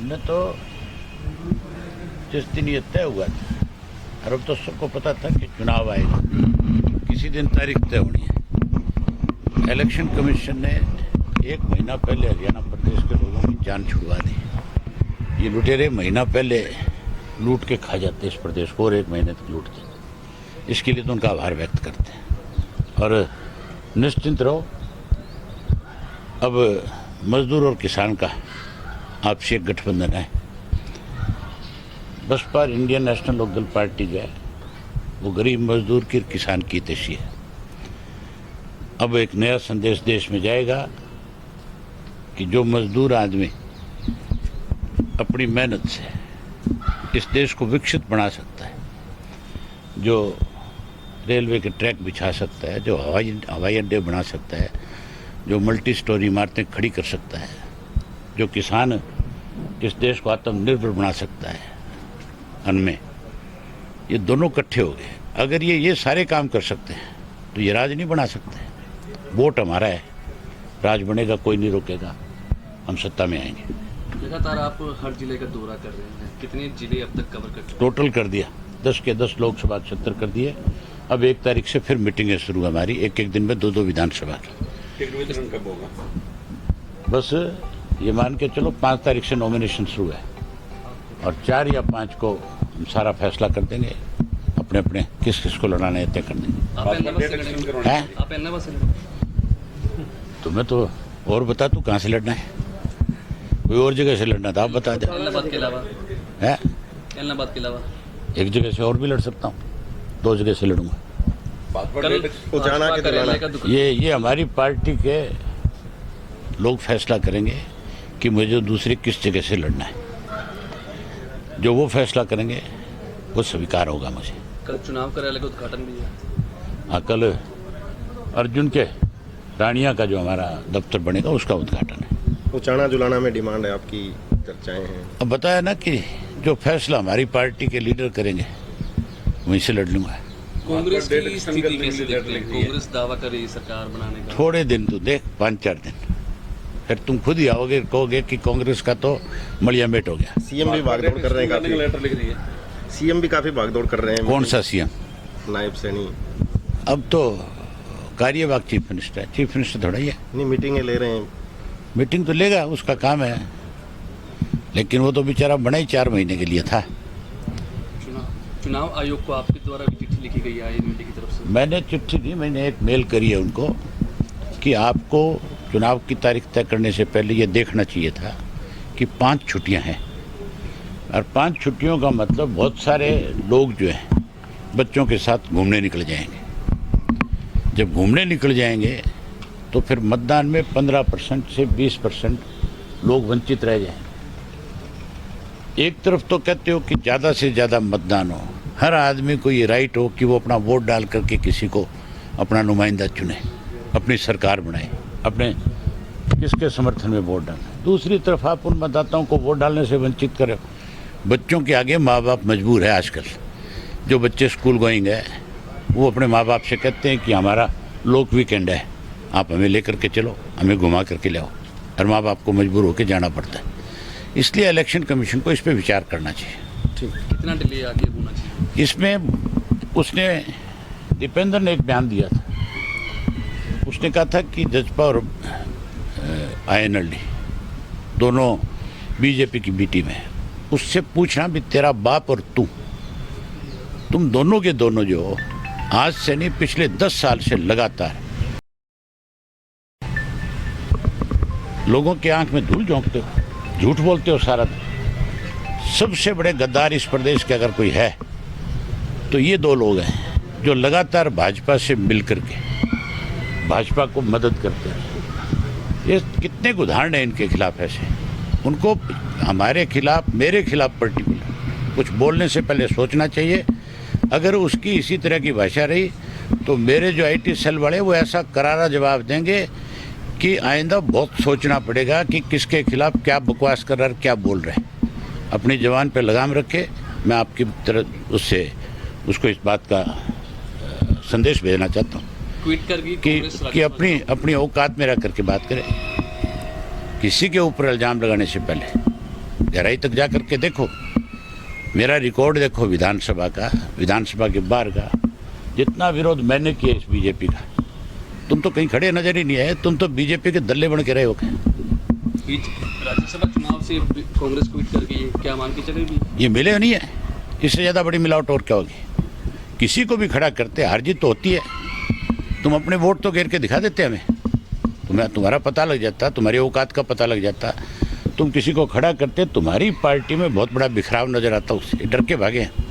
हमने तो जिस दिन ये तय हुआ था और अब तो सबको पता था कि चुनाव आएगा, किसी दिन तारीख तय होनी है। इलेक्शन कमीशन ने 1 महीना पहले हरियाणा प्रदेश के लोगों की जान छुड़वा दी। ये लुटेरे महीना पहले लूट के खा जाते इस प्रदेश को और 1 महीने तक लूटते। इसके लिए तो उनका आभार व्यक्त करते हैं और निश्चिंत रहो, अब मजदूर और किसान का आपसी एक गठबंधन है। बसपा और इंडियन नेशनल लोकदल पार्टी जो है वो गरीब मजदूर की किसान की हितैषी है। अब एक नया संदेश देश में जाएगा कि जो मजदूर आदमी अपनी मेहनत से इस देश को विकसित बना सकता है, जो रेलवे के ट्रैक बिछा सकता है, जो हवाई अड्डे बना सकता है, जो मल्टी स्टोरी इमारतें खड़ी कर सकता है, जो किसान इस देश को आत्मनिर्भर बना सकता है अन्न में, ये दोनों इकट्ठे हो गए। अगर ये सारे काम कर सकते हैं तो ये राज नहीं बना सकते। वोट हमारा है, राज बनेगा, कोई नहीं रोकेगा, हम सत्ता में आएंगे। लगातार आप हर जिले का दौरा कर रहे हैं, कितने जिले अब तक कवर कर चुके हैं? टोटल कर दिया 10 के 10 लोकसभा क्षेत्र कर दिए। अब 1 तारीख से फिर मीटिंगें शुरू हमारी, एक दिन में 2 विधानसभा की। वितरण कब होगा? बस ये मान के चलो 5 तारीख से नॉमिनेशन शुरू है और 4 या 5 को हम सारा फैसला कर देंगे, अपने अपने किस किस को लड़ाना है तय कर देंगे। आप एन्ना बस तुम्हें तो और बता तू कहाँ से लड़ना है, कोई और जगह से लड़ना था आप बता दे। एलनाबाद के अलावा है एलनाबाद के अलावा एक जगह से और भी लड़ सकता हूँ, 2 जगह से लड़ूंगा। ये हमारी पार्टी के लोग फैसला करेंगे कि मुझे दूसरी किस जगह से लड़ना है। जो वो फैसला करेंगे वो स्वीकार होगा मुझे। कल चुनाव कार्यालय का उद्घाटन भी है। कल अर्जुन के रानिया का जो हमारा दफ्तर बनेगा उसका उद्घाटन है। उचाना जुलाना में डिमांड है आपकी, चर्चाएं हैं। अब बताया ना कि जो फैसला हमारी पार्टी के लीडर करेंगे वहीं से लड़ लूंगा। कांग्रेस की स्थिति कैसे देखते हैं? कांग्रेस दावा कर रही है सरकार बनाने का। थोड़े दिन तो देख, 5-4 दिन, फिर तुम खुद ही आओगे, कहोगे कि कांग्रेस का तो मलिया मेट हो गया। सीएम भी भागदौड़ कर रहे हैं, काफी लेटर लिख रही है। सीएम भी काफी भागदौड़ कर रहे हैं। कौन सा सीएम? नायब सैनी। अब तो कार्यवाहक चीफ मिनिस्टर है, चीफ मिनिस्टर थोड़ा ही है। नहीं, मीटिंगें ले रहे हैं। मीटिंग तो लेगा, उसका काम है, लेकिन वो तो बेचारा बना ही 4 महीने के लिए था। चुनाव आयोग को आपके द्वारा भी चिट्ठी लिखी गई है आईएमडी की तरफ से? मैंने चिट्ठी दी, मैंने एक मेल करी है उनको कि आपको चुनाव की तारीख तय करने से पहले ये देखना चाहिए था कि 5 छुट्टियां हैं और 5 छुट्टियों का मतलब बहुत सारे लोग जो हैं बच्चों के साथ घूमने निकल जाएंगे। जब घूमने निकल जाएंगे तो फिर मतदान में 15% से 20% लोग वंचित रह जाएंगे। एक तरफ तो कहते हो कि ज़्यादा से ज़्यादा मतदान हो, हर आदमी को ये राइट हो कि वो अपना वोट डाल करके किसी को अपना नुमाइंदा चुने, अपनी सरकार बनाए, अपने किसके समर्थन में वोट डालें। दूसरी तरफ आप उन मतदाताओं को वोट डालने से वंचित करें। बच्चों के आगे माँ बाप मजबूर है। आजकल जो बच्चे स्कूल गोइंग है वो अपने माँ बाप से कहते हैं कि हमारा लोक वीकेंड है, आप हमें लेकर के चलो, हमें घुमा करके ले आओ, और माँ बाप को मजबूर होकर जाना पड़ता है। इसलिए इलेक्शन कमीशन को इस पर विचार करना चाहिए। ठीक, कितना डिले आगे होना चाहिए इसमें? उसने दीपेंद्र ने एक बयान दिया था, उसने कहा था कि जजपा और INLD दोनों बीजेपी की बी टीम है। उससे पूछना भी तेरा बाप और तुम दोनों के दोनों जो आज से नहीं पिछले 10 साल से लगातार लोगों के आंख में धूल झोंकते हो, झूठ बोलते हो सारा दिन। सबसे बड़े गद्दार इस प्रदेश के अगर कोई है तो ये 2 लोग हैं जो लगातार भाजपा से मिलकर के भाजपा को मदद करते हैं। ये कितने उदाहरण हैं इनके खिलाफ ऐसे। उनको हमारे खिलाफ, मेरे खिलाफ पर्टिकुलर कुछ बोलने से पहले सोचना चाहिए। अगर उसकी इसी तरह की भाषा रही तो मेरे जो IT सेल वाले वो ऐसा करारा जवाब देंगे कि आइंदा बहुत सोचना पड़ेगा कि किसके खिलाफ क्या बकवास कर रहा है, क्या बोल रहे हैं। अपनी जवान पे लगाम रखे। मैं आपकी तरह उसको इस बात का संदेश भेजना चाहता हूँ ट्वीट कर कि अपनी औकात में रह करके बात करें। किसी के ऊपर इल्जाम लगाने से पहले गहराई तक जा करके देखो, मेरा रिकॉर्ड देखो विधानसभा का, विधानसभा के बाहर का, जितना विरोध मैंने किया इस बीजेपी का, तुम तो कहीं खड़े नजर ही नहीं आए। तुम तो बीजेपी के दल्ले बन के रहे हो। राज्यसभा चुनाव से कांग्रेस क्विट कर गई है, क्या मान के चलेगी? ये मिले नहीं है, इससे ज़्यादा बड़ी मिलावट और क्या होगी? किसी को भी खड़ा करते, हार जीत तो होती है। तुम अपने वोट तो घेर के दिखा देते हमें, तुम्हारा पता लग जाता, तुम्हारी औकात का पता लग जाता। तुम किसी को खड़ा करते, तुम्हारी पार्टी में बहुत बड़ा बिखराव नजर आता, उससे डर के भागे हैं।